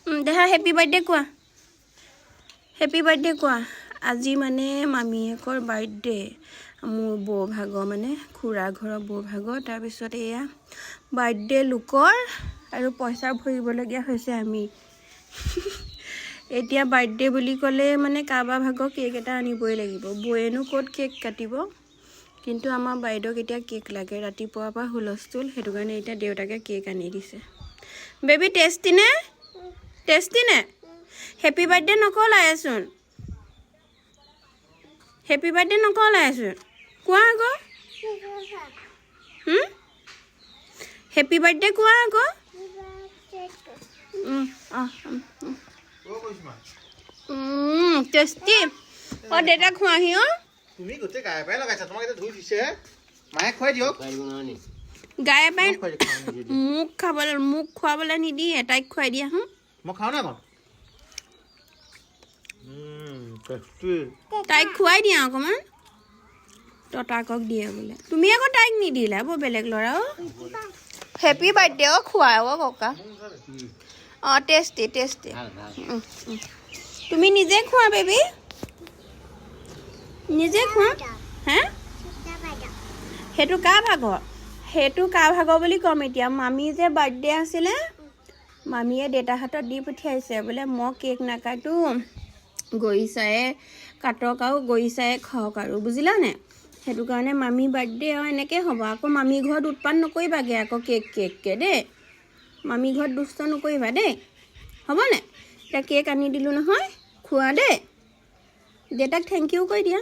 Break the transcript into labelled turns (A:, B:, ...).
A: দেহা happy birthday কোৱা happy birthday কোৱা আজি মানে মামীয়েকৰ বাৰ্থডে মোৰ বৌভাগৰ মানে খুৰা ঘৰৰ বৌভাগৰ তাৰপিছত এয়া বাৰ্থডে লোকৰ আৰু পইচা ভৰিবলগীয়া হৈছে আমি এতিয়া বাৰ্থডে বুলি ক'লে মানে কাৰোবাৰ ভাগৰ কেক এটা আনিবই লাগিব বৌয়েনো ক'ত কেক কাটিব কিন্তু আমাৰ বাইদেউক এতিয়া কেক লাগে ৰাতিপুৱাৰ পৰা হুলস্থুল সেইটো কাৰণে এতিয়া দেউতাকে কেক আনি দিছে বেবি টেষ্টি নে হেপী বাৰ্থডে নকলায়েচোন হেপী বাৰ্থডে নকলায়েচোন কোৱা আকৌ হেপী বাৰ্থডে কোৱা আকৌ টেষ্টি অ দেউতা খোৱাহি অ
B: তুমি গোটেই গায়ে পাই লগাইছা তোমাক এতিয়া ধুই দিছে মায়ে খুৱাই দিয়ক
A: গায়ে পাই মোক খোৱাবলৈ নিদিয়ে তাইক খুৱাই দিয়া
B: মই খাওঁ না অকণ
A: তাইক খুৱাই দিয়া অকণমান ততাকক দিয়ে বোলে তুমি আকৌ তাইক নিদিলা বৰ বেলেগ ল'ৰা অ হেপী বাৰ্থডে অ খোৱা অ ককা অ টেষ্টি তুমি নিজে খোৱা বেবি নিজে খোৱা হে সেইটো কাৰ ভাগৰ বুলি ক'ম এতিয়া মামী যে বাৰ্থডে আছিলে মামীয়ে দেউতাৰ হাতত দি পঠিয়াইছে বোলে মই কেক নাকাটো গৰিচায়ে কাটক আৰু গৰিচায়ে খাওক আৰু বুজিলানে সেইটো কাৰণে মামী বাৰ্থডে আৰু এনেকৈ হ'ব আকৌ মামী ঘৰত উৎপাত নকৰিবাগৈ আকৌ কেককৈ দেই মামী ঘৰত দুষ্ট নকৰিবা দেই হ'বনে এতিয়া কেক আনি দিলোঁ নহয় খোৱা দেই দেউতাক থেংক ইউ কৈ দিয়া